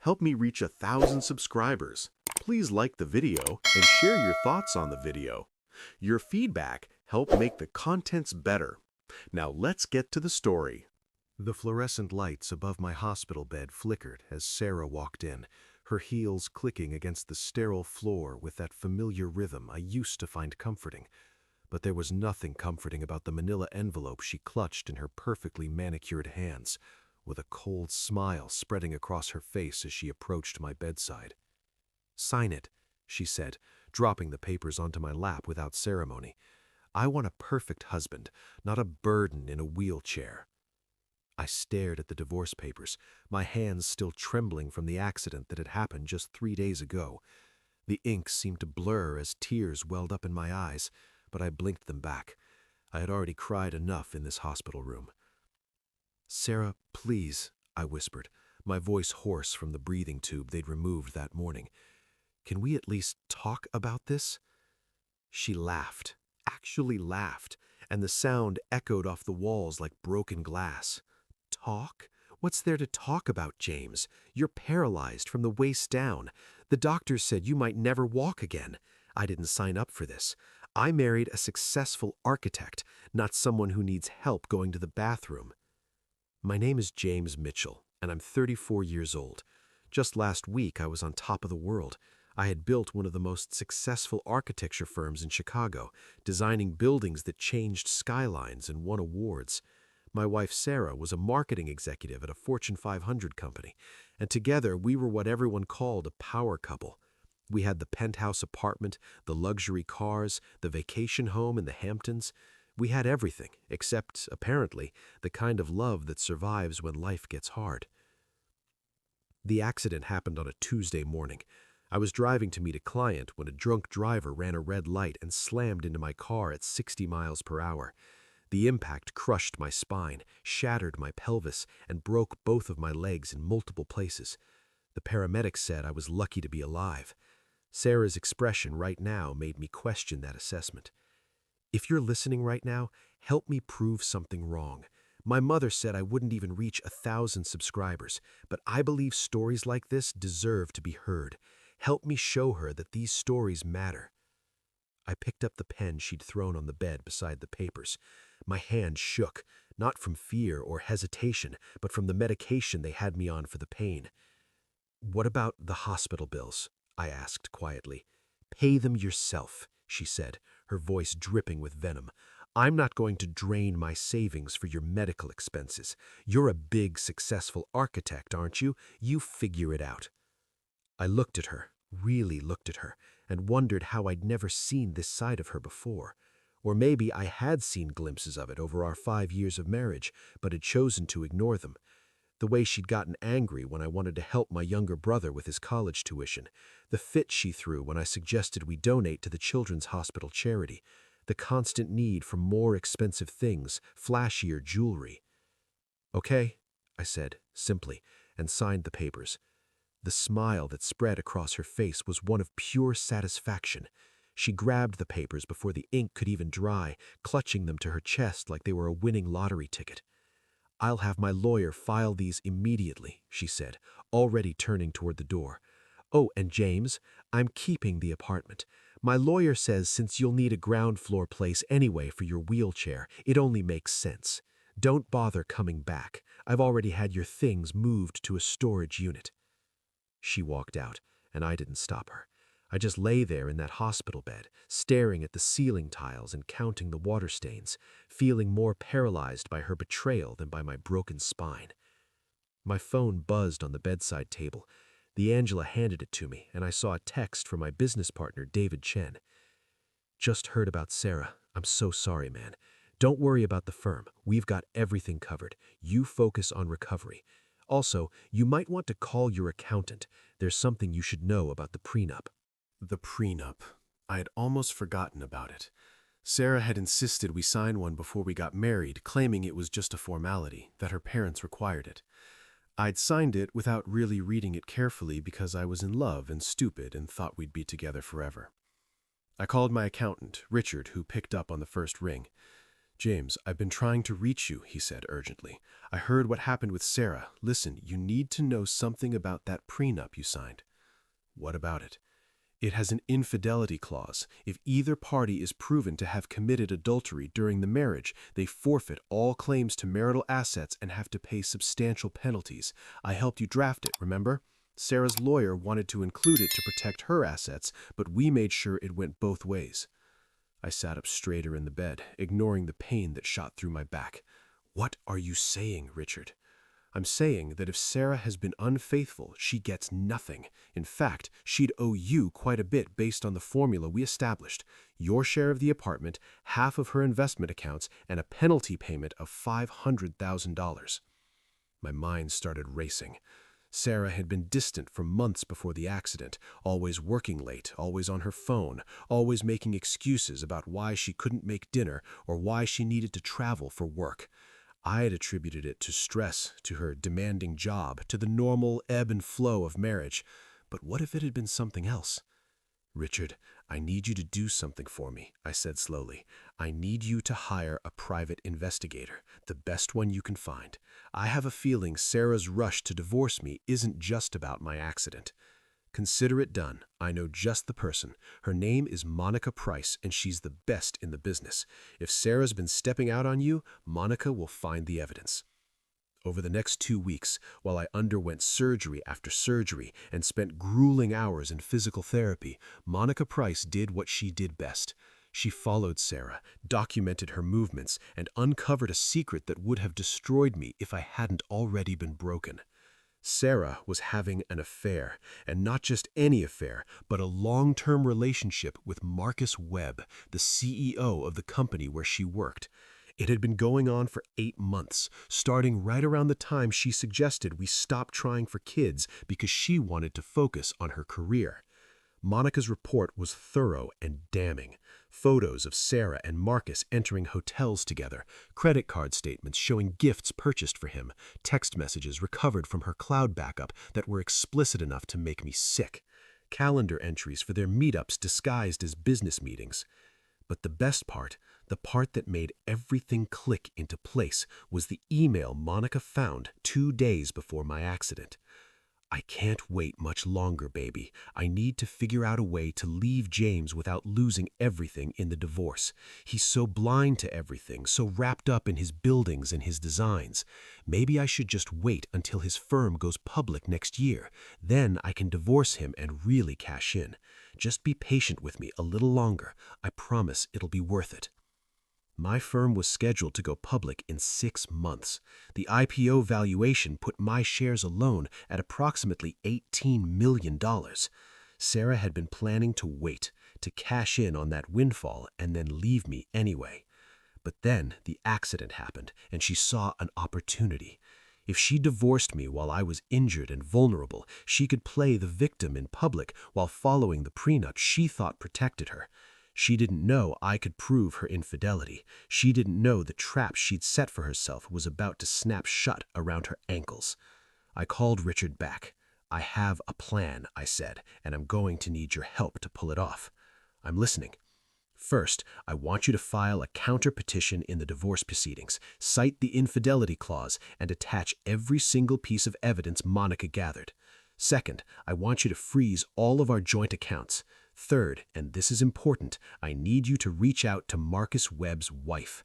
help me reach 1,000 subscribers. Please like the video and share your thoughts on the video. Your feedback helps make the contents better. Now let's get to the story. The fluorescent lights above my hospital bed flickered as Sarah walked in, her heels clicking against the sterile floor with that familiar rhythm I used to find comforting. But there was nothing comforting about the manila envelope she clutched in her perfectly manicured hands, with a cold smile spreading across her face as she approached my bedside. "Sign it," she said, dropping the papers onto my lap without ceremony. "I want a perfect husband, not a burden in a wheelchair." I stared at the divorce papers, my hands still trembling from the accident that had happened just 3 days ago. The ink seemed to blur as tears welled up in my eyes, but I blinked them back. I had already cried enough in this hospital room. "Sarah, please," I whispered, my voice hoarse from the breathing tube they'd removed that morning. "Can we at least talk about this?" She laughed, actually laughed, and the sound echoed off the walls like broken glass. "Talk? What's there to talk about, James? You're paralyzed from the waist down. The doctors said you might never walk again. I didn't sign up for this. I married a successful architect, not someone who needs help going to the bathroom." "My name is James Mitchell, and I'm 34 years old. Just last week I was on top of the world. I had built one of the most successful architecture firms in Chicago, designing buildings that changed skylines and won awards. My wife Sarah was a marketing executive at a Fortune 500 company, and together we were what everyone called a power couple. We had the penthouse apartment, the luxury cars, the vacation home in the Hamptons. We had everything, except, apparently, the kind of love that survives when life gets hard. The accident happened on a Tuesday morning. I was driving to meet a client when a drunk driver ran a red light and slammed into my car at 60 miles per hour. The impact crushed my spine, shattered my pelvis, and broke both of my legs in multiple places. The paramedics said I was lucky to be alive. Sarah's expression right now made me question that assessment. If you're listening right now, help me prove something wrong. My mother said I wouldn't even reach 1,000 subscribers, but I believe stories like this deserve to be heard. Help me show her that these stories matter. I picked up the pen she'd thrown on the bed beside the papers. My hand shook, not from fear or hesitation, but from the medication they had me on for the pain. "What about the hospital bills?" I asked quietly. "Pay them yourself," she said, her voice dripping with venom. "I'm not going to drain my savings for your medical expenses. You're a big, successful architect, aren't you? You figure it out." I looked at her, really looked at her, and wondered how I'd never seen this side of her before. Or maybe I had seen glimpses of it over our 5 years of marriage, but had chosen to ignore them. The way she'd gotten angry when I wanted to help my younger brother with his college tuition, the fit she threw when I suggested we donate to the Children's Hospital charity, the constant need for more expensive things, flashier jewelry. "Okay," I said, simply, and signed the papers. The smile that spread across her face was one of pure satisfaction. She grabbed the papers before the ink could even dry, clutching them to her chest like they were a winning lottery ticket. "I'll have my lawyer file these immediately," she said, already turning toward the door. "Oh, and James, I'm keeping the apartment. My lawyer says since you'll need a ground floor place anyway for your wheelchair, it only makes sense. Don't bother coming back. I've already had your things moved to a storage unit." She walked out, and I didn't stop her. I just lay there in that hospital bed, staring at the ceiling tiles and counting the water stains, feeling more paralyzed by her betrayal than by my broken spine. My phone buzzed on the bedside table. The Angela handed it to me, and I saw a text from my business partner, David Chen. "Just heard about Sarah. I'm so sorry, man. Don't worry about the firm. We've got everything covered. You focus on recovery. Also, you might want to call your accountant. There's something you should know about the prenup." The prenup. I had almost forgotten about it. Sarah had insisted we sign one before we got married, claiming it was just a formality, that her parents required it. I'd signed it without really reading it carefully because I was in love and stupid and thought we'd be together forever. I called my accountant, Richard, who picked up on the first ring. James, I've been trying to reach you, he said urgently. I heard what happened with Sarah. Listen, you need to know something about that prenup you signed. What about it? It has an infidelity clause. If either party is proven to have committed adultery during the marriage, they forfeit all claims to marital assets and have to pay substantial penalties. I helped you draft it, remember? Sarah's lawyer wanted to include it to protect her assets, but we made sure it went both ways. I sat up straighter in the bed, ignoring the pain that shot through my back. What are you saying, Richard? I'm saying that if Sarah has been unfaithful, she gets nothing. In fact, she'd owe you quite a bit based on the formula we established. Your share of the apartment, half of her investment accounts, and a penalty payment of $500,000. My mind started racing. Sarah had been distant for months before the accident, always working late, always on her phone, always making excuses about why she couldn't make dinner or why she needed to travel for work. I had attributed it to stress, to her demanding job, to the normal ebb and flow of marriage. But what if it had been something else? Richard, I need you to do something for me, I said slowly. I need you to hire a private investigator, the best one you can find. I have a feeling Sarah's rush to divorce me isn't just about my accident. Consider it done. I know just the person. Her name is Monica Price, and she's the best in the business. If Sarah's been stepping out on you, Monica will find the evidence. Over the next 2 weeks, while I underwent surgery after surgery and spent grueling hours in physical therapy, Monica Price did what she did best. She followed Sarah, documented her movements, and uncovered a secret that would have destroyed me if I hadn't already been broken. Sarah was having an affair, and not just any affair, but a long-term relationship with Marcus Webb, the CEO of the company where she worked. It had been going on for 8 months, starting right around the time she suggested we stop trying for kids because she wanted to focus on her career. Monica's report was thorough and damning. Photos of Sarah and Marcus entering hotels together, credit card statements showing gifts purchased for him, text messages recovered from her cloud backup that were explicit enough to make me sick, calendar entries for their meetups disguised as business meetings. But the best part, the part that made everything click into place, was the email Monica found 2 days before my accident. I can't wait much longer, baby. I need to figure out a way to leave James without losing everything in the divorce. He's so blind to everything, so wrapped up in his buildings and his designs. Maybe I should just wait until his firm goes public next year. Then I can divorce him and really cash in. Just be patient with me a little longer. I promise it'll be worth it. My firm was scheduled to go public in 6 months. The IPO valuation put my shares alone at approximately $18 million. Sarah had been planning to wait, to cash in on that windfall and then leave me anyway. But then the accident happened, and she saw an opportunity. If she divorced me while I was injured and vulnerable, she could play the victim in public while following the prenup she thought protected her. She didn't know I could prove her infidelity. She didn't know the trap she'd set for herself was about to snap shut around her ankles. I called Richard back. I have a plan, I said, and I'm going to need your help to pull it off. I'm listening. First, I want you to file a counter-petition in the divorce proceedings, cite the infidelity clause, and attach every single piece of evidence Monica gathered. Second, I want you to freeze all of our joint accounts. Third, and this is important, I need you to reach out to Marcus Webb's wife.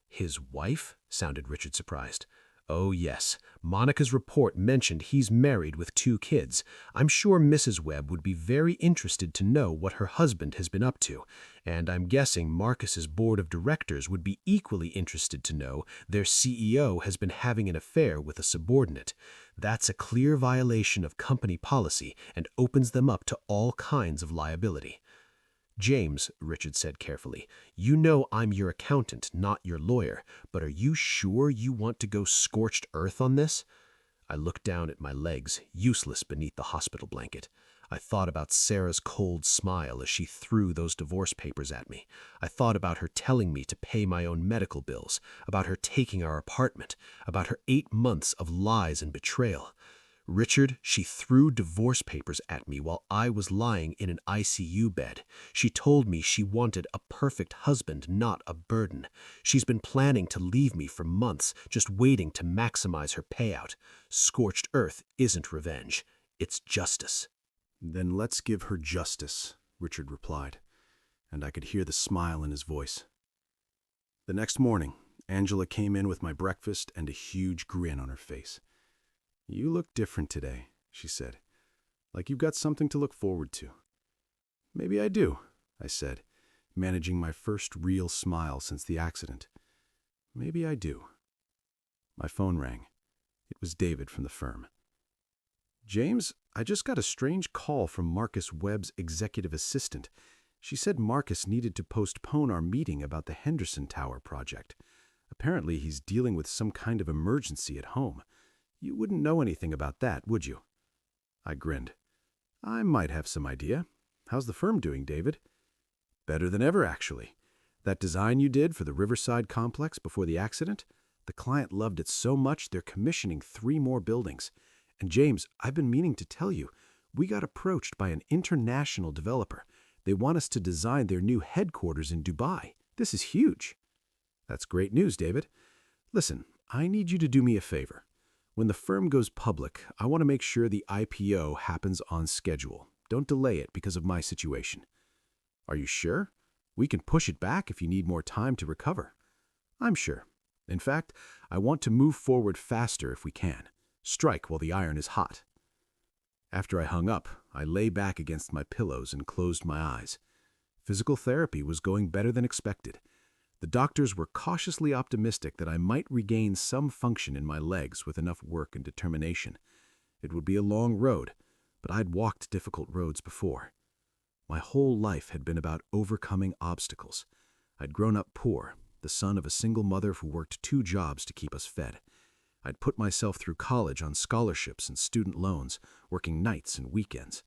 His wife? Sounded Richard surprised. Oh yes, Monica's report mentioned he's married with 2 kids. I'm sure Mrs. Webb would be very interested to know what her husband has been up to, and I'm guessing Marcus's board of directors would be equally interested to know their CEO has been having an affair with a subordinate. That's a clear violation of company policy and opens them up to all kinds of liability. James, Richard said carefully, you know I'm your accountant, not your lawyer, but are you sure you want to go scorched earth on this? I looked down at my legs, useless beneath the hospital blanket. I thought about Sarah's cold smile as she threw those divorce papers at me. I thought about her telling me to pay my own medical bills, about her taking our apartment, about her 8 months of lies and betrayal. Richard, she threw divorce papers at me while I was lying in an ICU bed. She told me she wanted a perfect husband, not a burden. She's been planning to leave me for months, just waiting to maximize her payout. Scorched earth isn't revenge. It's justice. "Then let's give her justice," Richard replied, and I could hear the smile in his voice. The next morning, Angela came in with my breakfast and a huge grin on her face. "You look different today," she said, "like you've got something to look forward to." "Maybe I do," I said, managing my first real smile since the accident. "Maybe I do." My phone rang. It was David from the firm. "James, I just got a strange call from Marcus Webb's executive assistant. She said Marcus needed to postpone our meeting about the Henderson Tower project. Apparently he's dealing with some kind of emergency at home. You wouldn't know anything about that, would you?" I grinned. "I might have some idea. How's the firm doing, David?" "Better than ever, actually. That design you did for the Riverside complex before the accident? The client loved it so much they're commissioning 3 more buildings. And James, I've been meaning to tell you, we got approached by an international developer. They want us to design their new headquarters in Dubai. This is huge." "That's great news, David. Listen, I need you to do me a favor. When the firm goes public, I want to make sure the IPO happens on schedule. Don't delay it because of my situation." "Are you sure? We can push it back if you need more time to recover." "I'm sure. In fact, I want to move forward faster if we can. Strike while the iron is hot." After I hung up, I lay back against my pillows and closed my eyes. Physical therapy was going better than expected. The doctors were cautiously optimistic that I might regain some function in my legs with enough work and determination. It would be a long road, but I'd walked difficult roads before. My whole life had been about overcoming obstacles. I'd grown up poor, the son of a single mother who worked 2 jobs to keep us fed. I'd put myself through college on scholarships and student loans, working nights and weekends.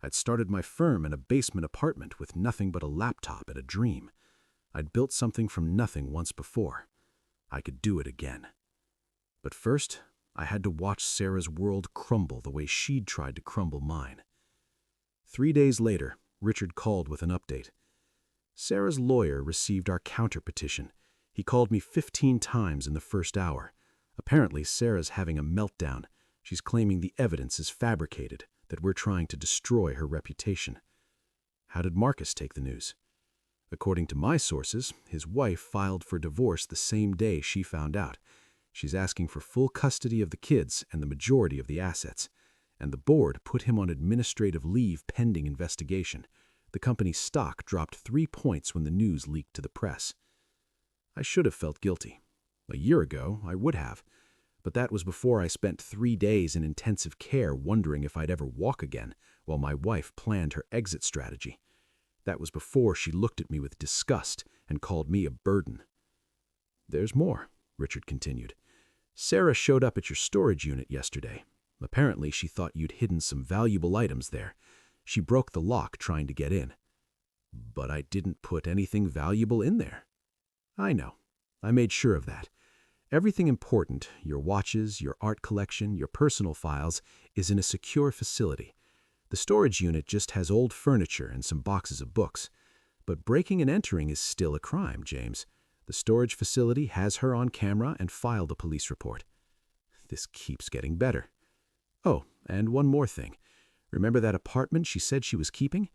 I'd started my firm in a basement apartment with nothing but a laptop and a dream. I'd built something from nothing once before. I could do it again. But first, I had to watch Sarah's world crumble the way she'd tried to crumble mine. 3 days later, Richard called with an update. Sarah's lawyer received our counter-petition. He called me 15 times in the first hour. Apparently, Sarah's having a meltdown. She's claiming the evidence is fabricated, that we're trying to destroy her reputation. How did Marcus take the news? According to my sources, his wife filed for divorce the same day she found out. She's asking for full custody of the kids and the majority of the assets. And the board put him on administrative leave pending investigation. The company's stock dropped 3 points when the news leaked to the press. I should have felt guilty. A year ago, I would have. But that was before I spent 3 days in intensive care wondering if I'd ever walk again, while my wife planned her exit strategy. That was before she looked at me with disgust and called me a burden. "There's more," Richard continued. "Sarah showed up at your storage unit yesterday. Apparently, she thought you'd hidden some valuable items there. She broke the lock trying to get in." "But I didn't put anything valuable in there." "I know. I made sure of that. Everything important, your watches, your art collection, your personal files, is in a secure facility. The storage unit just has old furniture and some boxes of books. But breaking and entering is still a crime, James. The storage facility has her on camera and filed a police report." This keeps getting better. "Oh, and one more thing. Remember that apartment she said she was keeping?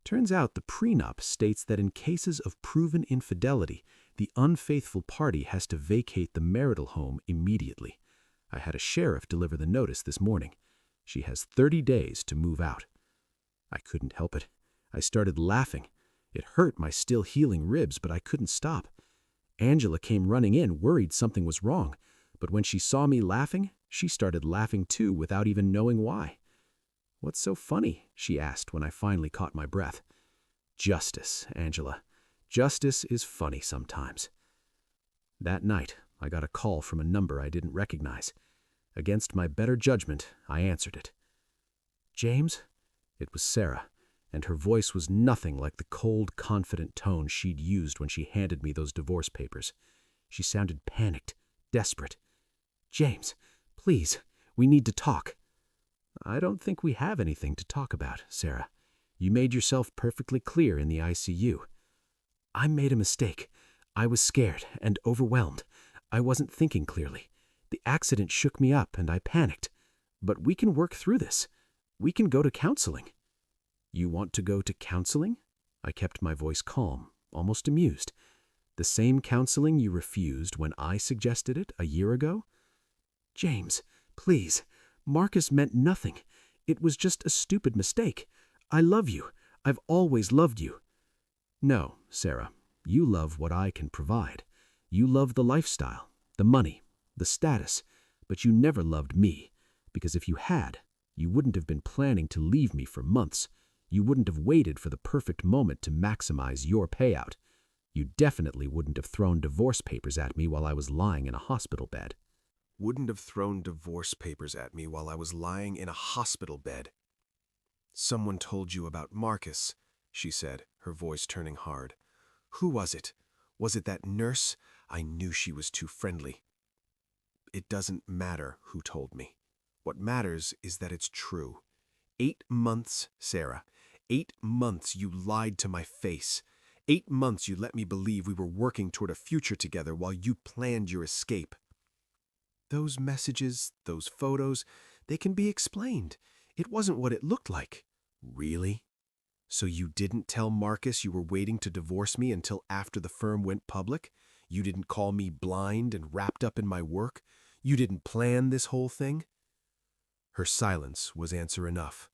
Turns out the prenup states that in cases of proven infidelity, the unfaithful party has to vacate the marital home immediately. I had a sheriff deliver the notice this morning. She has 30 days to move out." I couldn't help it. I started laughing. It hurt my still healing ribs, but I couldn't stop. Angela came running in, worried something was wrong. But when she saw me laughing, she started laughing too without even knowing why. "What's so funny?" she asked when I finally caught my breath. "Justice, Angela. Justice is funny sometimes." That night, I got a call from a number I didn't recognize. Against my better judgment, I answered it. "James?" It was Sarah, and her voice was nothing like the cold, confident tone she'd used when she handed me those divorce papers. She sounded panicked, desperate. "James, please, we need to talk." I don't think we have anything to talk about, Sarah. You made yourself perfectly clear in the ICU. I made a mistake. I was scared and overwhelmed. I wasn't thinking clearly. The accident shook me up and I panicked. But we can work through this. We can go to counseling. You want to go to counseling? I kept my voice calm, almost amused. The same counseling you refused when I suggested it a year ago? James, please. Marcus meant nothing. It was just a stupid mistake. I love you. I've always loved you. No, Sarah. You love what I can provide. You love the lifestyle, the money, the status, but you never loved me, because if you had, you wouldn't have been planning to leave me for months. You wouldn't have waited for the perfect moment to maximize your payout. You definitely wouldn't have thrown divorce papers at me while I was lying in a hospital bed. Wouldn't have thrown divorce papers at me while I was lying in a hospital bed. Someone told you about Marcus, she said, her voice turning hard. Who was it? Was it that nurse? I knew she was too friendly. It doesn't matter who told me. What matters is that it's true. 8 months, Sarah. 8 months you lied to my face. 8 months you let me believe we were working toward a future together while you planned your escape. Those messages, those photos, they can be explained. It wasn't what it looked like. Really? So you didn't tell Marcus you were waiting to divorce me until after the firm went public? You didn't call me blind and wrapped up in my work? You didn't plan this whole thing? Her silence was answer enough.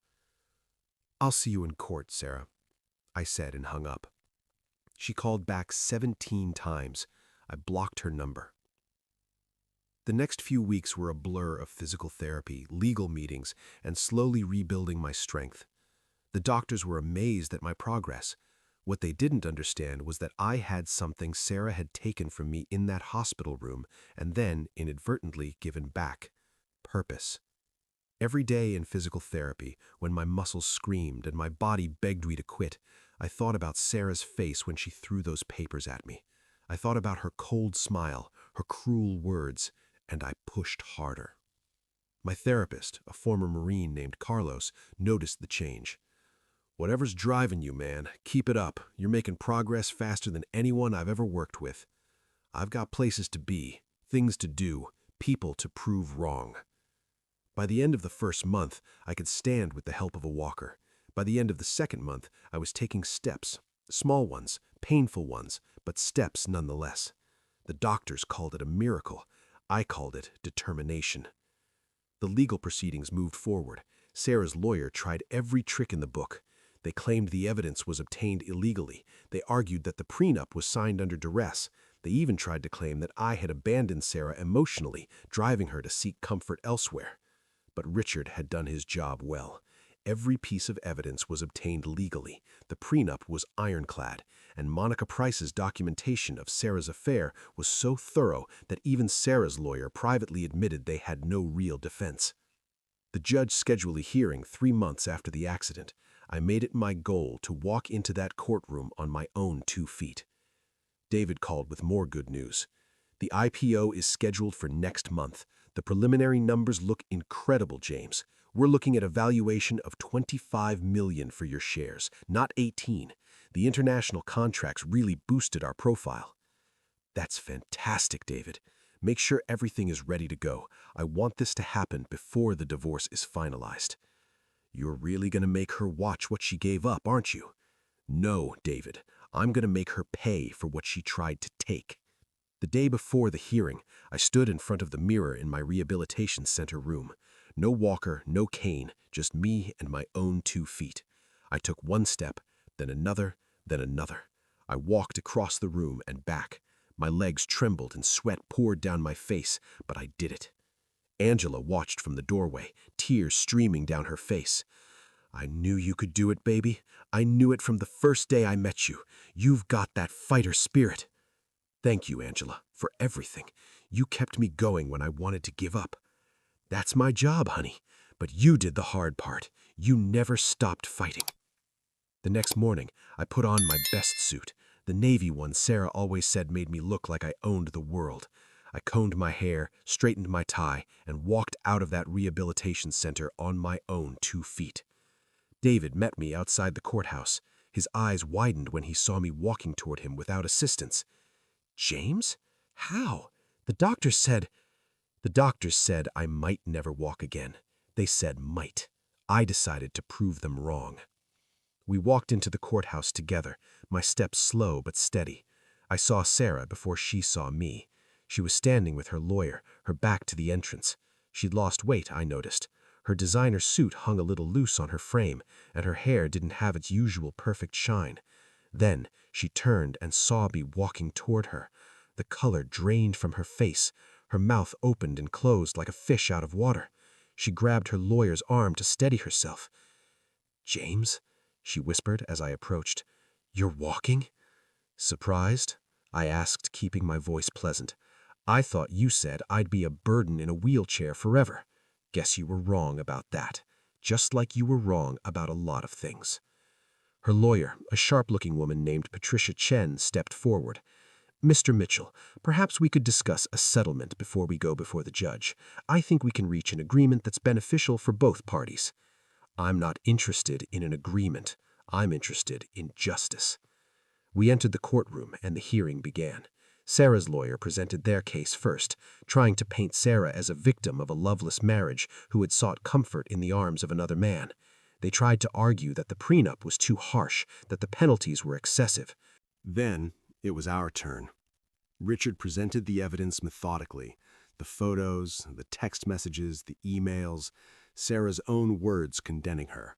I'll see you in court, Sarah, I said and hung up. She called back 17 times. I blocked her number. The next few weeks were a blur of physical therapy, legal meetings, and slowly rebuilding my strength. The doctors were amazed at my progress. What they didn't understand was that I had something Sarah had taken from me in that hospital room and then inadvertently given back. Purpose. Every day in physical therapy, when my muscles screamed and my body begged me to quit, I thought about Sarah's face when she threw those papers at me. I thought about her cold smile, her cruel words, and I pushed harder. My therapist, a former Marine named Carlos, noticed the change. Whatever's driving you, man, keep it up. You're making progress faster than anyone I've ever worked with. I've got places to be, things to do, people to prove wrong. By the end of the first month, I could stand with the help of a walker. By the end of the second month, I was taking steps, small ones, painful ones, but steps nonetheless. The doctors called it a miracle. I called it determination. The legal proceedings moved forward. Sarah's lawyer tried every trick in the book. They claimed the evidence was obtained illegally. They argued that the prenup was signed under duress. They even tried to claim that I had abandoned Sarah emotionally, driving her to seek comfort elsewhere. But Richard had done his job well. Every piece of evidence was obtained legally. The prenup was ironclad, and Monica Price's documentation of Sarah's affair was so thorough that even Sarah's lawyer privately admitted they had no real defense. The judge scheduled a hearing 3 months after the accident. I made it my goal to walk into that courtroom on my own 2 feet. David called with more good news. The IPO is scheduled for next month. The preliminary numbers look incredible, James. We're looking at a valuation of $25 million for your shares, not 18. The international contracts really boosted our profile. That's fantastic, David. Make sure everything is ready to go. I want this to happen before the divorce is finalized. You're really going to make her watch what she gave up, aren't you? No, David. I'm going to make her pay for what she tried to take. The day before the hearing, I stood in front of the mirror in my rehabilitation center room. No walker, no cane, just me and my own 2 feet. I took 1 step, then another, then another. I walked across the room and back. My legs trembled and sweat poured down my face, but I did it. Angela watched from the doorway, tears streaming down her face. I knew you could do it, baby. I knew it from the first day I met you. You've got that fighter spirit. Thank you, Angela, for everything. You kept me going when I wanted to give up. That's my job, honey. But you did the hard part. You never stopped fighting. The next morning, I put on my best suit, the navy one Sarah always said made me look like I owned the world. I combed my hair, straightened my tie, and walked out of that rehabilitation center on my own 2 feet. David met me outside the courthouse. His eyes widened when he saw me walking toward him without assistance. James? How? The doctors said... The doctors said I might never walk again. They said might. I decided to prove them wrong. We walked into the courthouse together, my steps slow but steady. I saw Sarah before she saw me. She was standing with her lawyer, her back to the entrance. She'd lost weight, I noticed. Her designer suit hung a little loose on her frame, and her hair didn't have its usual perfect shine. Then she turned and saw me walking toward her. The color drained from her face. Her mouth opened and closed like a fish out of water. She grabbed her lawyer's arm to steady herself. "James," she whispered as I approached, "you're walking?" "Surprised?" I asked, keeping my voice pleasant. "I thought you said I'd be a burden in a wheelchair forever. Guess you were wrong about that, just like you were wrong about a lot of things." Her lawyer, a sharp-looking woman named Patricia Chen, stepped forward. "Mr. Mitchell, perhaps we could discuss a settlement before we go before the judge. I think we can reach an agreement that's beneficial for both parties." "I'm not interested in an agreement. I'm interested in justice." We entered the courtroom and the hearing began. Sarah's lawyer presented their case first, trying to paint Sarah as a victim of a loveless marriage who had sought comfort in the arms of another man. They tried to argue that the prenup was too harsh, that the penalties were excessive. Then it was our turn. Richard presented the evidence methodically. The photos, the text messages, the emails, Sarah's own words condemning her.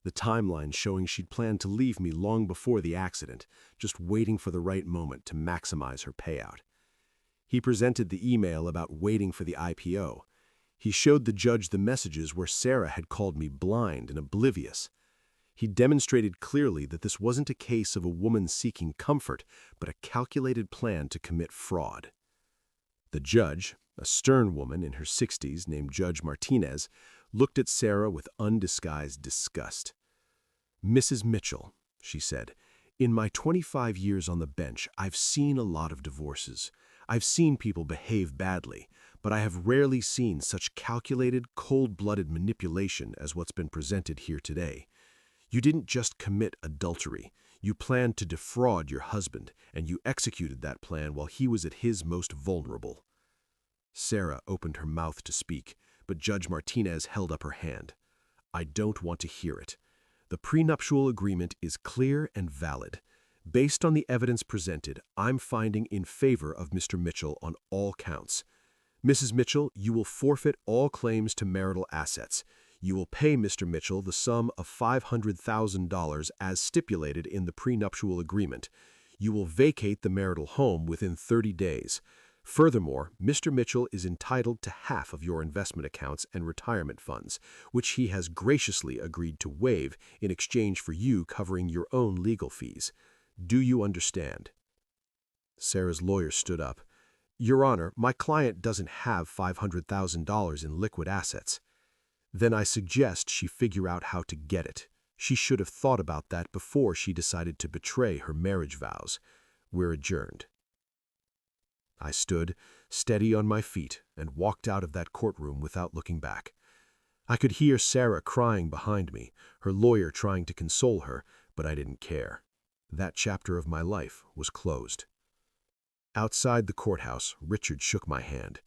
The timeline showing she'd planned to leave me long before the accident, just waiting for the right moment to maximize her payout. He presented the email about waiting for the IPO. He showed the judge the messages where Sarah had called me blind and oblivious. He demonstrated clearly that this wasn't a case of a woman seeking comfort, but a calculated plan to commit fraud. The judge, a stern woman in her 60s named Judge Martinez, looked at Sarah with undisguised disgust. "Mrs. Mitchell," she said, "in my 25 years on the bench, I've seen a lot of divorces. I've seen people behave badly, but I have rarely seen such calculated, cold-blooded manipulation as what's been presented here today. You didn't just commit adultery. You planned to defraud your husband, and you executed that plan while he was at his most vulnerable." Sarah opened her mouth to speak, but Judge Martinez held up her hand. "I don't want to hear it. The prenuptial agreement is clear and valid. Based on the evidence presented, I'm finding in favor of Mr. Mitchell on all counts. Mrs. Mitchell, you will forfeit all claims to marital assets. You will pay Mr. Mitchell the sum of $500,000 as stipulated in the prenuptial agreement. You will vacate the marital home within 30 days. Furthermore, Mr. Mitchell is entitled to half of your investment accounts and retirement funds, which he has graciously agreed to waive in exchange for you covering your own legal fees. Do you understand?" Sarah's lawyer stood up. "Your Honor, my client doesn't have $500,000 in liquid assets." "Then I suggest she figure out how to get it. She should have thought about that before she decided to betray her marriage vows. We're adjourned." I stood, steady on my feet, and walked out of that courtroom without looking back. I could hear Sarah crying behind me, her lawyer trying to console her, but I didn't care. That chapter of my life was closed. Outside the courthouse, Richard shook my hand.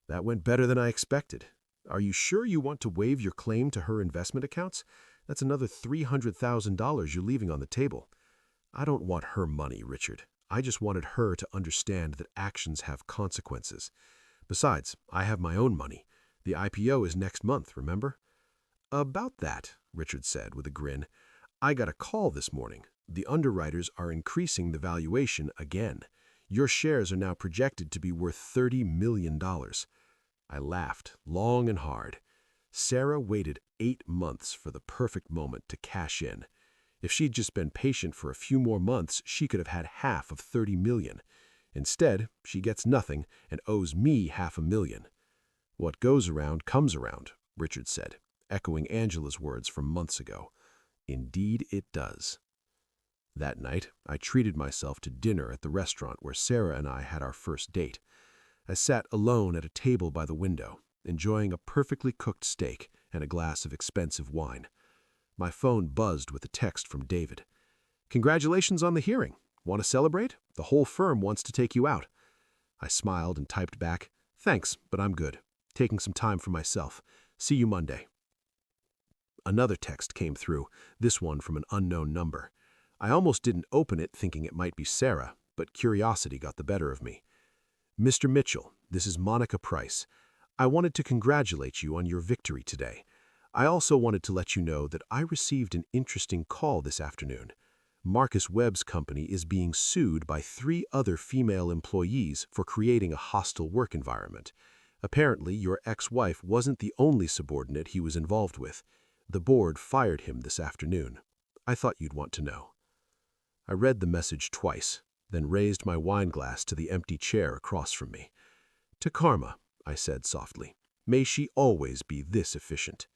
"That went better than I expected. Are you sure you want to waive your claim to her investment accounts? That's another $300,000 you're leaving on the table." "I don't want her money, Richard. I just wanted her to understand that actions have consequences. Besides, I have my own money. The IPO is next month, remember?" "About that," Richard said with a grin, "I got a call this morning. The underwriters are increasing the valuation again. Your shares are now projected to be worth $30 million. I laughed, long and hard. Sarah waited 8 months for the perfect moment to cash in. If she'd just been patient for a few more months, she could have had half of $30 million. Instead, she gets nothing and owes me $500,000. "What goes around comes around," Richard said, echoing Angela's words from months ago. Indeed it does. That night, I treated myself to dinner at the restaurant where Sarah and I had our first date. I sat alone at a table by the window, enjoying a perfectly cooked steak and a glass of expensive wine. My phone buzzed with a text from David. "Congratulations on the hearing. Want to celebrate? The whole firm wants to take you out." I smiled and typed back, "Thanks, but I'm good. Taking some time for myself. See you Monday." Another text came through, this one from an unknown number. I almost didn't open it thinking it might be Sarah, but curiosity got the better of me. "Mr. Mitchell, this is Monica Price. I wanted to congratulate you on your victory today. I also wanted to let you know that I received an interesting call this afternoon. Marcus Webb's company is being sued by 3 other female employees for creating a hostile work environment. Apparently, your ex-wife wasn't the only subordinate he was involved with. The board fired him this afternoon. I thought you'd want to know." I read the message twice, then raised my wine glass to the empty chair across from me. "To Karma," I said softly. "May she always be this efficient."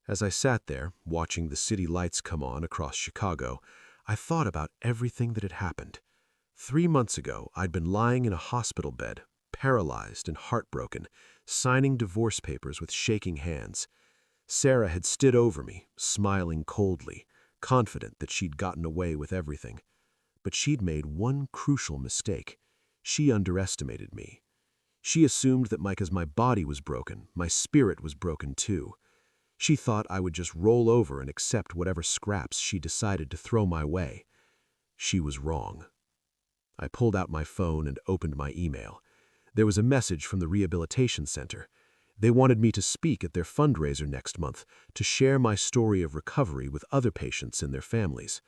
As I sat there, watching the city lights come on across Chicago, I thought about everything that had happened. 3 months ago, I'd been lying in a hospital bed, paralyzed and heartbroken, signing divorce papers with shaking hands. Sarah had stood over me, smiling coldly, confident that she'd gotten away with everything. But she'd made one crucial mistake. She underestimated me. She assumed that because my body was broken, my spirit was broken too. She thought I would just roll over and accept whatever scraps she decided to throw my way. She was wrong. I pulled out my phone and opened my email. There was a message from the rehabilitation center. They wanted me to speak at their fundraiser next month to share my story of recovery with other patients and their families.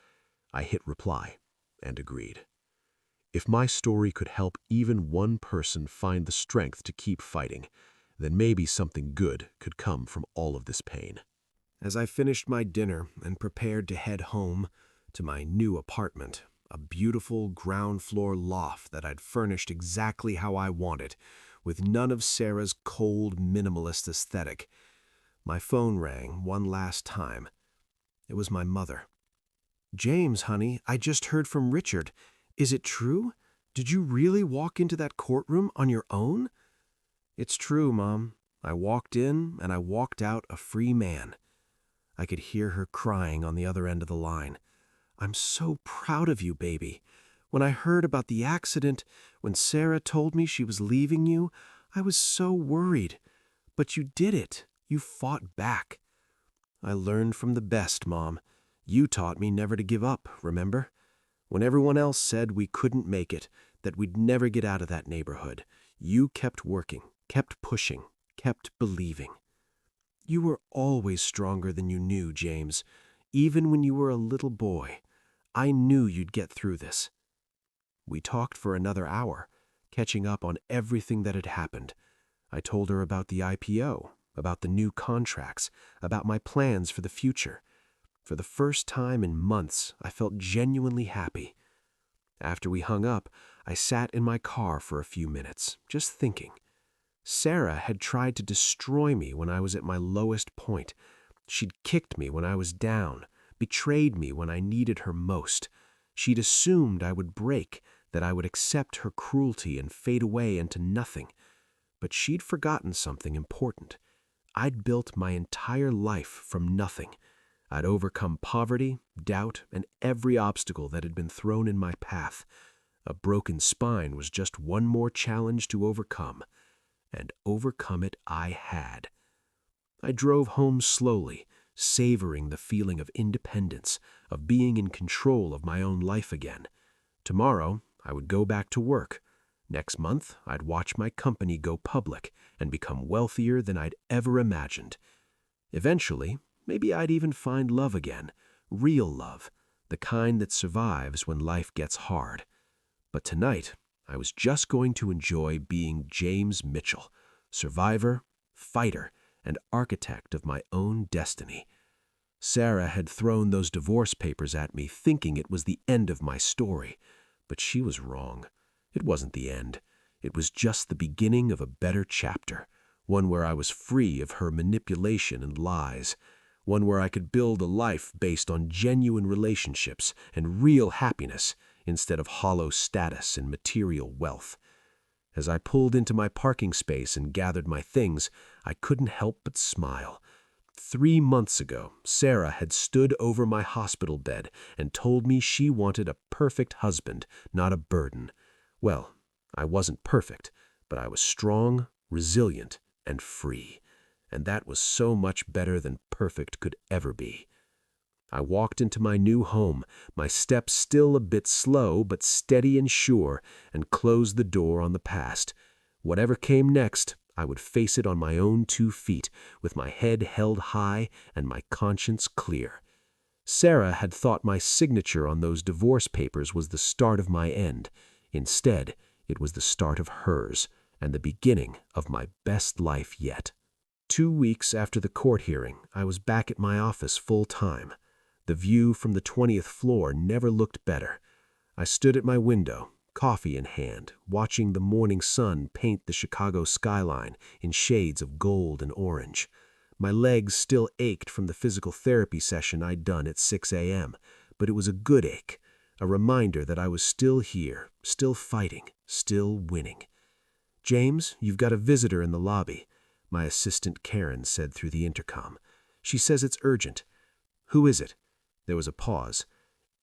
I hit reply and agreed. If my story could help even one person find the strength to keep fighting, then maybe something good could come from all of this pain. As I finished my dinner and prepared to head home to my new apartment, a beautiful ground-floor loft that I'd furnished exactly how I wanted, with none of Sarah's cold, minimalist aesthetic, my phone rang one last time. It was my mother. "James, honey, I just heard from Richard. Is it true? Did you really walk into that courtroom on your own?" "It's true, Mom. I walked in and I walked out a free man." I could hear her crying on the other end of the line. "I'm so proud of you, baby. When I heard about the accident, when Sarah told me she was leaving you, I was so worried. But you did it. You fought back." "I learned from the best, Mom. You taught me never to give up, remember? When everyone else said we couldn't make it, that we'd never get out of that neighborhood, you kept working, kept pushing, kept believing. You were always stronger than you knew, James. Even when you were a little boy, I knew you'd get through this." We talked for another hour, catching up on everything that had happened. I told her about the IPO, about the new contracts, about my plans for the future. For the first time in months, I felt genuinely happy. After we hung up, I sat in my car for a few minutes, just thinking. Sarah had tried to destroy me when I was at my lowest point. She'd kicked me when I was down, betrayed me when I needed her most. She'd assumed I would break, that I would accept her cruelty and fade away into nothing. But she'd forgotten something important. I'd built my entire life from nothing. I'd overcome poverty, doubt, and every obstacle that had been thrown in my path. A broken spine was just one more challenge to overcome. And overcome it I had. I drove home slowly, savoring the feeling of independence, of being in control of my own life again. Tomorrow, I would go back to work. Next month, I'd watch my company go public and become wealthier than I'd ever imagined. Eventually, maybe I'd even find love again, real love, the kind that survives when life gets hard. But tonight, I was just going to enjoy being James Mitchell, survivor, fighter, and architect of my own destiny. Sarah had thrown those divorce papers at me thinking it was the end of my story, but she was wrong. It wasn't the end. It was just the beginning of a better chapter, one where I was free of her manipulation and lies, one where I could build a life based on genuine relationships and real happiness instead of hollow status and material wealth. As I pulled into my parking space and gathered my things, I couldn't help but smile. 3 months ago, Sarah had stood over my hospital bed and told me she wanted a perfect husband, not a burden. Well, I wasn't perfect, but I was strong, resilient, and free. And that was so much better than perfect could ever be. I walked into my new home, my steps still a bit slow but steady and sure, and closed the door on the past. Whatever came next, I would face it on my own 2 feet, with my head held high and my conscience clear. Sarah had thought my signature on those divorce papers was the start of my end. Instead, it was the start of hers, and the beginning of my best life yet. 2 weeks after the court hearing, I was back at my office full time. The view from the 20th floor never looked better. I stood at my window, coffee in hand, watching the morning sun paint the Chicago skyline in shades of gold and orange. My legs still ached from the physical therapy session I'd done at 6 a.m., but it was a good ache, a reminder that I was still here, still fighting, still winning. "James, you've got a visitor in the lobby," my assistant Karen said through the intercom. "She says it's urgent." "Who is it?" There was a pause.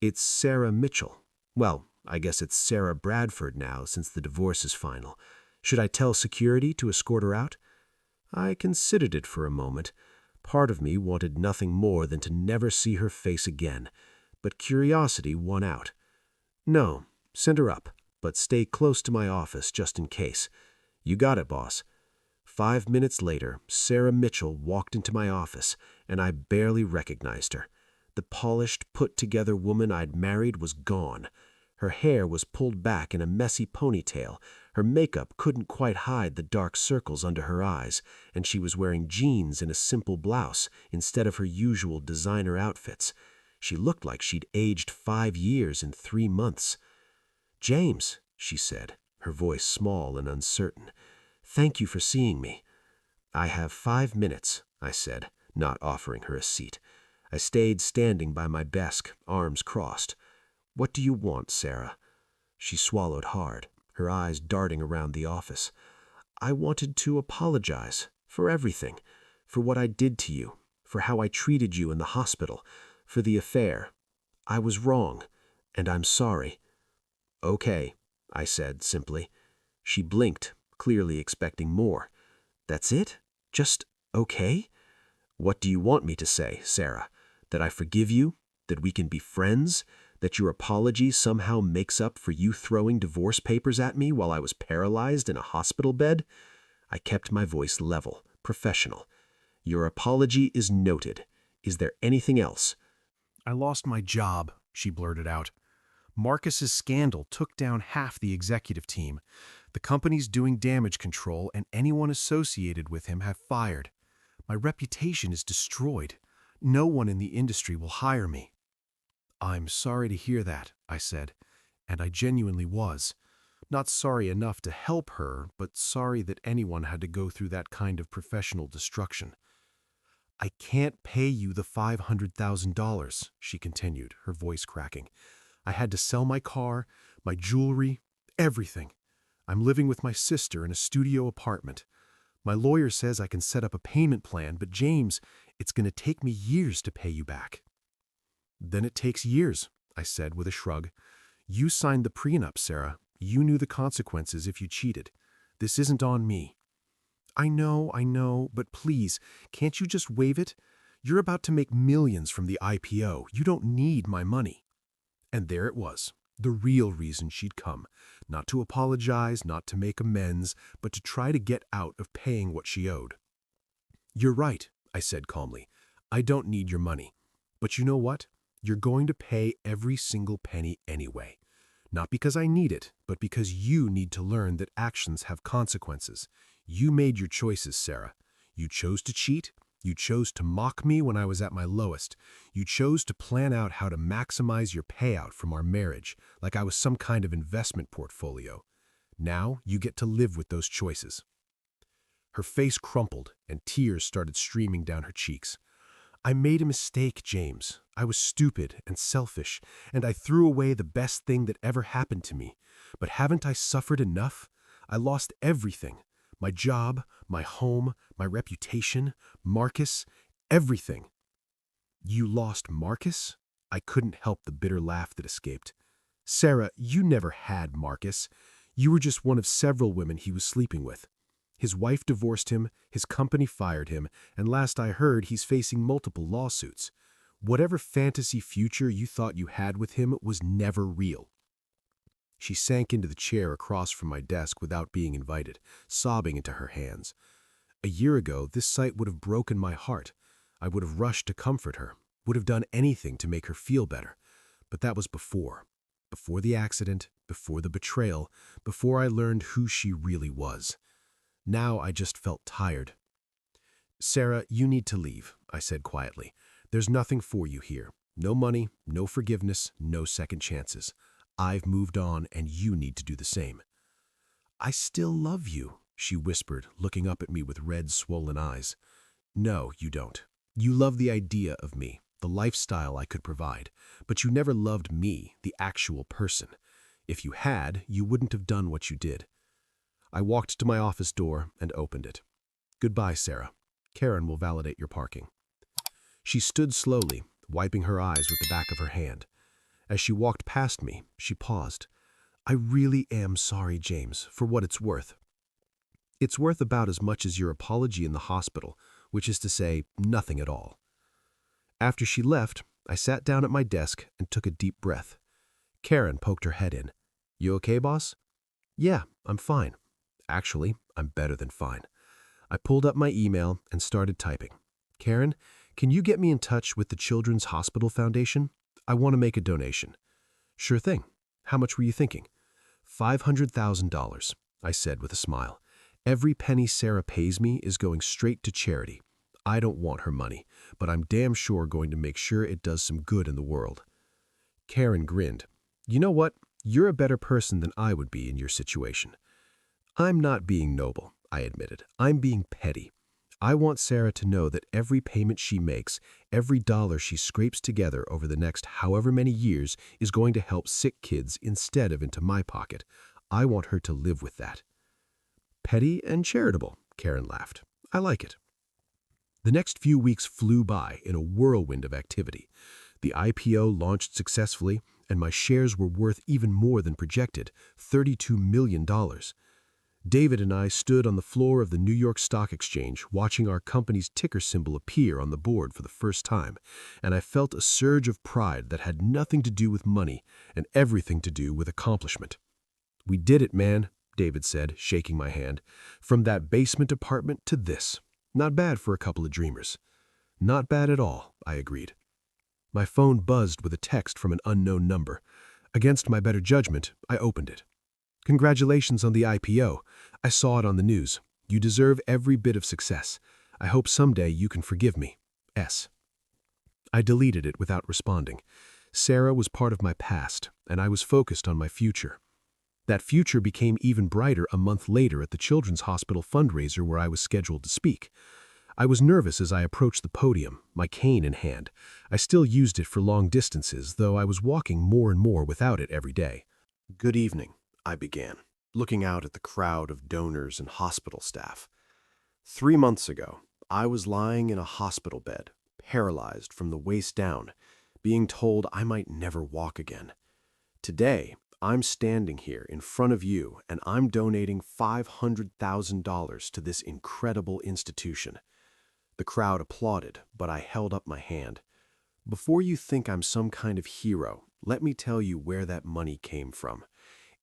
"It's Sarah Mitchell. Well, I guess it's Sarah Bradford now since the divorce is final. Should I tell security to escort her out?" I considered it for a moment. Part of me wanted nothing more than to never see her face again, but curiosity won out. "No, send her up, but stay close to my office just in case." "You got it, boss." 5 minutes later, Sarah Mitchell walked into my office, and I barely recognized her. The polished, put-together woman I'd married was gone. Her hair was pulled back in a messy ponytail, her makeup couldn't quite hide the dark circles under her eyes, and she was wearing jeans and a simple blouse instead of her usual designer outfits. She looked like she'd aged 5 years in 3 months. "James," she said, her voice small and uncertain, "thank you for seeing me." "I have 5 minutes," I said, not offering her a seat. I stayed standing by my desk, arms crossed. "What do you want, Sarah?" She swallowed hard, her eyes darting around the office. "I wanted to apologize for everything, for what I did to you, for how I treated you in the hospital, for the affair. I was wrong, and I'm sorry." "Okay," I said simply. She blinked, clearly expecting more. "That's it? Just okay?" "What do you want me to say, Sarah? That I forgive you? That we can be friends? That your apology somehow makes up for you throwing divorce papers at me while I was paralyzed in a hospital bed?" I kept my voice level, professional. "Your apology is noted. Is there anything else?" "I lost my job," she blurted out. "Marcus's scandal took down half the executive team. The company's doing damage control, and anyone associated with him have fired. My reputation is destroyed. No one in the industry will hire me." "I'm sorry to hear that," I said, and I genuinely was. Not sorry enough to help her, but sorry that anyone had to go through that kind of professional destruction. "I can't pay you the $500,000, she continued, her voice cracking. "I had to sell my car, my jewelry, everything. I'm living with my sister in a studio apartment. My lawyer says I can set up a payment plan, but James, it's going to take me years to pay you back." "Then it takes years," I said with a shrug. "You signed the prenup, Sarah. You knew the consequences if you cheated. This isn't on me." I know, but please, can't you just waive it? You're about to make millions from the IPO. You don't need my money." And there it was, the real reason she'd come. Not to apologize, not to make amends, but to try to get out of paying what she owed. "You're right," I said calmly. "I don't need your money. But you know what? You're going to pay every single penny anyway. Not because I need it, but because you need to learn that actions have consequences. You made your choices, Sarah. You chose to cheat. You chose to mock me when I was at my lowest. You chose to plan out how to maximize your payout from our marriage, like I was some kind of investment portfolio. Now you get to live with those choices." Her face crumpled, and tears started streaming down her cheeks. "I made a mistake, James. I was stupid and selfish, and I threw away the best thing that ever happened to me. But haven't I suffered enough? I lost everything. My job, my home, my reputation, Marcus, everything. You lost Marcus? I couldn't help the bitter laugh that escaped. Sarah, you never had Marcus. You were just one of several women he was sleeping with. His wife divorced him, his company fired him, and last I heard he's facing multiple lawsuits. Whatever fantasy future you thought you had with him was never real. She sank into the chair across from my desk without being invited, sobbing into her hands. A year ago, this sight would have broken my heart. I would have rushed to comfort her, would have done anything to make her feel better. But that was before. Before the accident, before the betrayal, before I learned who she really was. Now I just felt tired. Sarah, you need to leave, I said quietly. There's nothing for you here. No money, no forgiveness, no second chances. I've moved on, and you need to do the same. I still love you, she whispered, looking up at me with red, swollen eyes. No, you don't. You love the idea of me, the lifestyle I could provide, but you never loved me, the actual person. If you had, you wouldn't have done what you did. I walked to my office door and opened it. Goodbye, Sarah. Karen will validate your parking. She stood slowly, wiping her eyes with the back of her hand. As she walked past me, she paused. I really am sorry, James, for what it's worth. It's worth about as much as your apology in the hospital, which is to say, nothing at all. After she left, I sat down at my desk and took a deep breath. Karen poked her head in. You okay, boss? Yeah, I'm fine. Actually, I'm better than fine. I pulled up my email and started typing. Karen, can you get me in touch with the Children's Hospital Foundation? I want to make a donation. Sure thing. How much were you thinking? $500,000, I said with a smile. Every penny Sarah pays me is going straight to charity. I don't want her money, but I'm damn sure going to make sure it does some good in the world. Karen grinned. You know what? You're a better person than I would be in your situation. I'm not being noble, I admitted. I'm being petty. I want Sarah to know that every payment she makes, every dollar she scrapes together over the next however many years is going to help sick kids instead of into my pocket. I want her to live with that. Petty and charitable, Karen laughed. I like it. The next few weeks flew by in a whirlwind of activity. The IPO launched successfully, and my shares were worth even more than projected, $32 million. David and I stood on the floor of the New York Stock Exchange watching our company's ticker symbol appear on the board for the first time, and I felt a surge of pride that had nothing to do with money and everything to do with accomplishment. We did it, man, David said, shaking my hand. From that basement apartment to this. Not bad for a couple of dreamers. Not bad at all, I agreed. My phone buzzed with a text from an unknown number. Against my better judgment, I opened it. Congratulations on the IPO. I saw it on the news. You deserve every bit of success. I hope someday you can forgive me. S. I deleted it without responding. Sarah was part of my past, and I was focused on my future. That future became even brighter a month later at the Children's Hospital fundraiser where I was scheduled to speak. I was nervous as I approached the podium, my cane in hand. I still used it for long distances, though I was walking more and more without it every day. Good evening, I began, looking out at the crowd of donors and hospital staff. 3 months ago, I was lying in a hospital bed, paralyzed from the waist down, being told I might never walk again. Today, I'm standing here in front of you, and I'm donating $500,000 to this incredible institution. The crowd applauded, but I held up my hand. Before you think I'm some kind of hero, let me tell you where that money came from.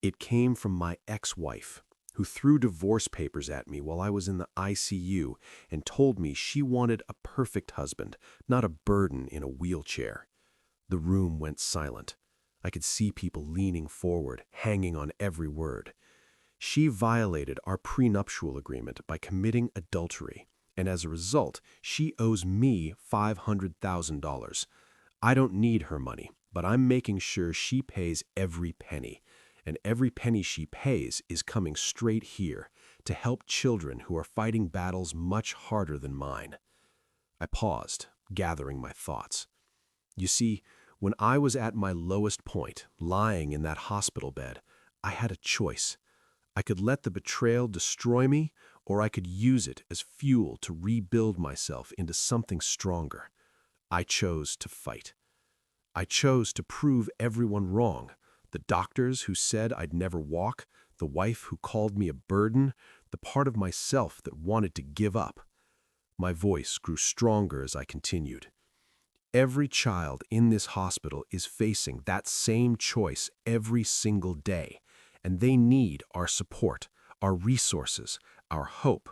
It came from my ex-wife, who threw divorce papers at me while I was in the ICU and told me she wanted a perfect husband, not a burden in a wheelchair. The room went silent. I could see people leaning forward, hanging on every word. She violated our prenuptial agreement by committing adultery, and as a result, she owes me $500,000. I don't need her money, but I'm making sure she pays every penny. And every penny she pays is coming straight here to help children who are fighting battles much harder than mine. I paused, gathering my thoughts. You see, when I was at my lowest point, lying in that hospital bed, I had a choice. I could let the betrayal destroy me, or I could use it as fuel to rebuild myself into something stronger. I chose to fight. I chose to prove everyone wrong. The doctors who said I'd never walk, the wife who called me a burden, the part of myself that wanted to give up. My voice grew stronger as I continued. Every child in this hospital is facing that same choice every single day, and they need our support, our resources, our hope.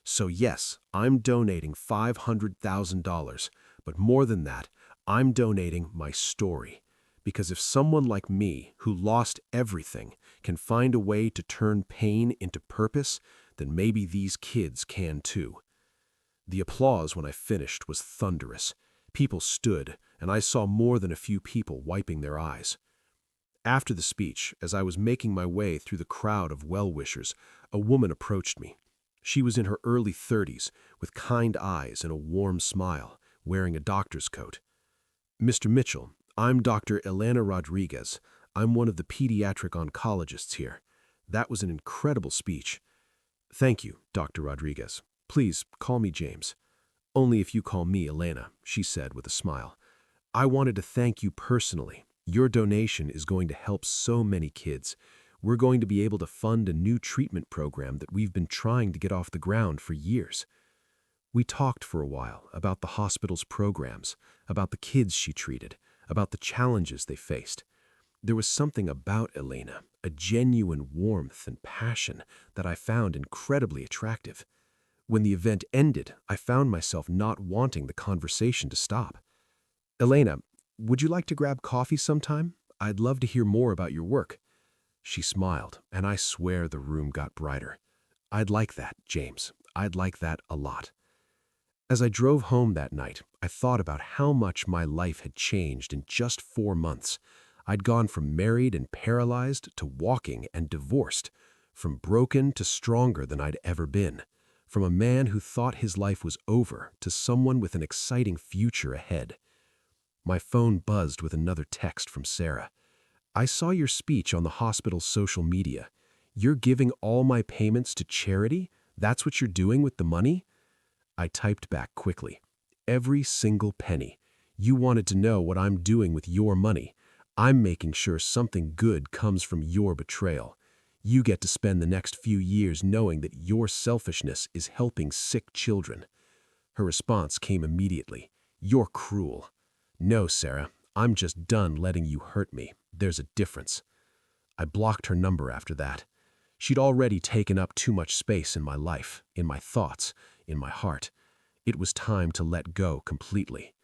So yes, I'm donating $500,000, but more than that, I'm donating my story. Because if someone like me, who lost everything, can find a way to turn pain into purpose, then maybe these kids can too. The applause when I finished was thunderous. People stood, and I saw more than a few people wiping their eyes. After the speech, as I was making my way through the crowd of well-wishers, a woman approached me. She was in her early 30s, with kind eyes and a warm smile, wearing a doctor's coat. "Mr. Mitchell, I'm Dr. Elena Rodriguez. I'm one of the pediatric oncologists here. That was an incredible speech." "Thank you, Dr. Rodriguez. Please call me James." "Only if you call me Elena," she said with a smile. "I wanted to thank you personally. Your donation is going to help so many kids. We're going to be able to fund a new treatment program that we've been trying to get off the ground for years." We talked for a while about the hospital's programs, about the kids she treated, about the challenges they faced. There was something about Elena, a genuine warmth and passion that I found incredibly attractive. When the event ended, I found myself not wanting the conversation to stop. "Elena, would you like to grab coffee sometime? I'd love to hear more about your work." She smiled, and I swear the room got brighter. "I'd like that, James. I'd like that a lot." As I drove home that night, I thought about how much my life had changed in just 4 months. I'd gone from married and paralyzed to walking and divorced, from broken to stronger than I'd ever been, from a man who thought his life was over to someone with an exciting future ahead. My phone buzzed with another text from Sarah. "I saw your speech on the hospital's social media. You're giving all my payments to charity? That's what you're doing with the money?" I typed back quickly. "Every single penny. You wanted to know what I'm doing with your money. I'm making sure something good comes from your betrayal. You get to spend the next few years knowing that your selfishness is helping sick children." Her response came immediately. "You're cruel." "No, Sarah, I'm just done letting you hurt me. There's a difference." I blocked her number after that. She'd already taken up too much space in my life, in my thoughts, in my heart. It was time to let go completely.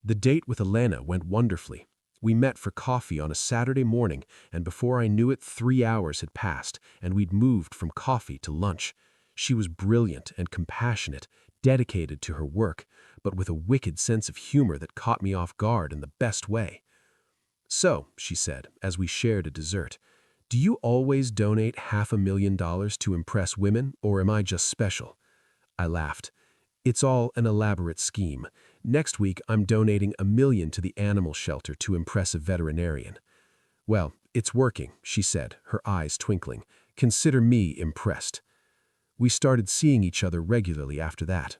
The date with Elena went wonderfully. We met for coffee on a Saturday morning, and before I knew it, 3 hours had passed, and we'd moved from coffee to lunch. She was brilliant and compassionate, dedicated to her work, but with a wicked sense of humor that caught me off guard in the best way. "So," she said, as we shared a dessert, "do you always donate $500,000 to impress women, or am I just special?" I laughed. "It's all an elaborate scheme. Next week, I'm donating $1 million to the animal shelter to impress a veterinarian." "Well, it's working," she said, her eyes twinkling. "Consider me impressed." We started seeing each other regularly after that.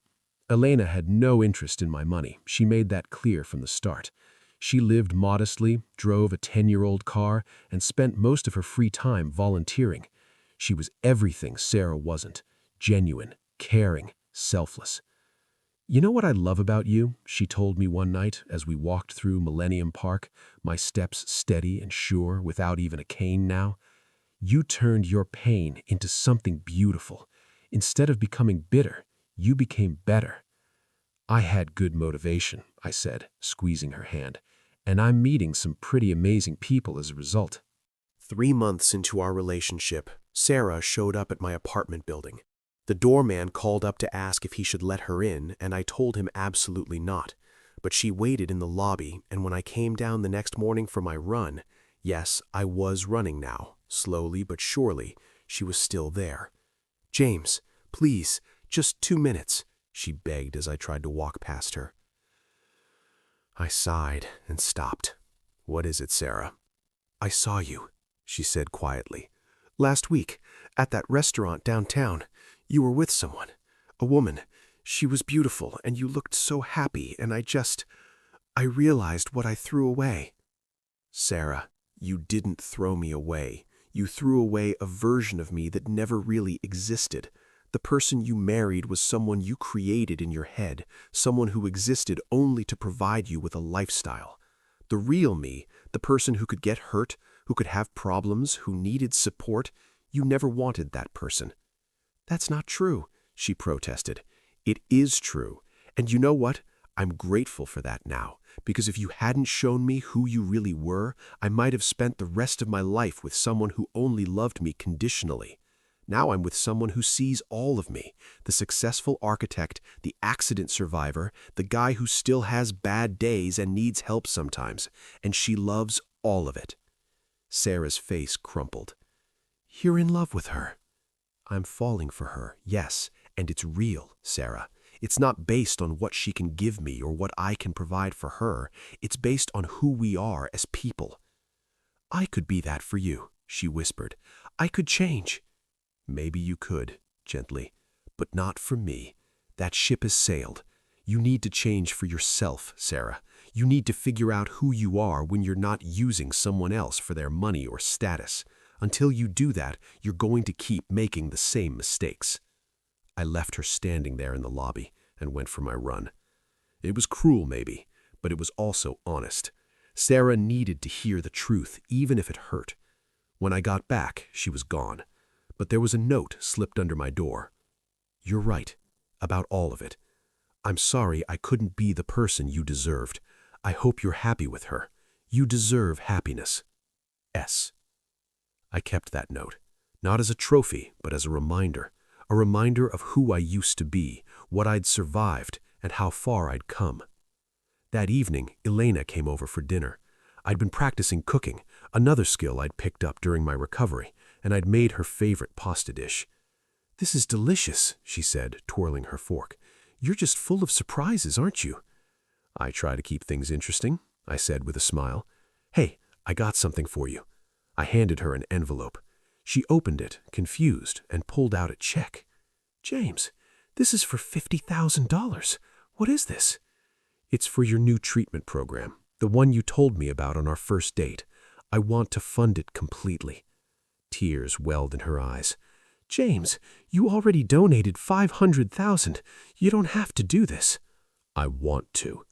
Elena had no interest in my money. She made that clear from the start. She lived modestly, drove a 10-year-old car, and spent most of her free time volunteering. She was everything Sarah wasn't: genuine, caring, selfless. "You know what I love about you?" she told me one night as we walked through Millennium Park, my steps steady and sure without even a cane now. "You turned your pain into something beautiful. Instead of becoming bitter, you became better." "I had good motivation," I said, squeezing her hand, "and I'm meeting some pretty amazing people as a result." 3 months into our relationship, Sarah showed up at my apartment building. The doorman called up to ask if he should let her in, and I told him absolutely not. But she waited in the lobby, and when I came down the next morning for my run, yes, I was running now, slowly but surely, she was still there. "James, please, just 2 minutes," she begged as I tried to walk past her. I sighed and stopped. "What is it, Sarah?" "I saw you," she said quietly. Last week, at that restaurant downtown, you were with someone. A woman. She was beautiful, and you looked so happy, and I realized what I threw away. Sarah, you didn't throw me away. You threw away a version of me that never really existed. The person you married was someone you created in your head, someone who existed only to provide you with a lifestyle. The real me, the person who could get hurt, who could have problems, who needed support, you never wanted that person. That's not true, she protested. It is true. And you know what? I'm grateful for that now, because if you hadn't shown me who you really were, I might have spent the rest of my life with someone who only loved me conditionally. Now I'm with someone who sees all of me, the successful architect, the accident survivor, the guy who still has bad days and needs help sometimes, and she loves all of it. Sarah's face crumpled. You're in love with her. I'm falling for her, yes, and it's real, Sarah. It's not based on what she can give me or what I can provide for her. It's based on who we are as people. I could be that for you, she whispered. I could change. Maybe you could, gently, but not for me. That ship has sailed. You need to change for yourself, Sarah. You need to figure out who you are when you're not using someone else for their money or status. Until you do that, you're going to keep making the same mistakes. I left her standing there in the lobby and went for my run. It was cruel, maybe, but it was also honest. Sarah needed to hear the truth, even if it hurt. When I got back, she was gone. But there was a note slipped under my door. You're right, about all of it. I'm sorry I couldn't be the person you deserved. I hope you're happy with her. You deserve happiness. S. I kept that note, not as a trophy, but as a reminder of who I used to be, what I'd survived, and how far I'd come. That evening, Elena came over for dinner. I'd been practicing cooking, another skill I'd picked up during my recovery, and I'd made her favorite pasta dish. This is delicious, she said, twirling her fork. You're just full of surprises, aren't you? I try to keep things interesting, I said with a smile. Hey, I got something for you. I handed her an envelope. She opened it, confused, and pulled out a check. James, this is for $50,000. What is this? It's for your new treatment program, the one you told me about on our first date. I want to fund it completely. Tears welled in her eyes. James, you already donated $500,000. You don't have to do this. I want to.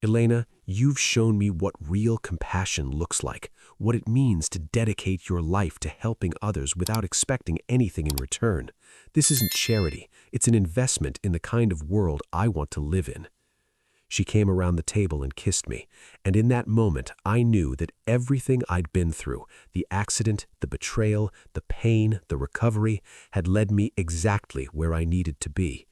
Elena, you've shown me what real compassion looks like, what it means to dedicate your life to helping others without expecting anything in return. This isn't charity. It's an investment in the kind of world I want to live in. She came around the table and kissed me, and in that moment I knew that everything I'd been through, the accident, the betrayal, the pain, the recovery, had led me exactly where I needed to be.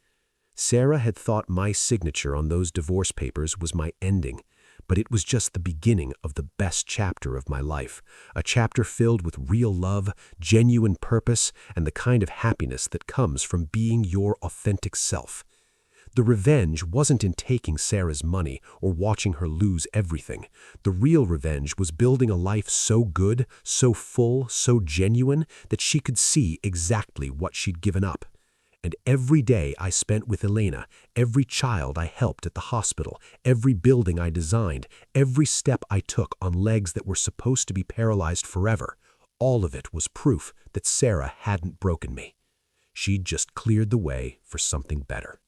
Sarah had thought my signature on those divorce papers was my ending, but it was just the beginning of the best chapter of my life, a chapter filled with real love, genuine purpose, and the kind of happiness that comes from being your authentic self. The revenge wasn't in taking Sarah's money or watching her lose everything. The real revenge was building a life so good, so full, so genuine that she could see exactly what she'd given up. And every day I spent with Elena, every child I helped at the hospital, every building I designed, every step I took on legs that were supposed to be paralyzed forever, all of it was proof that Sarah hadn't broken me. She'd just cleared the way for something better.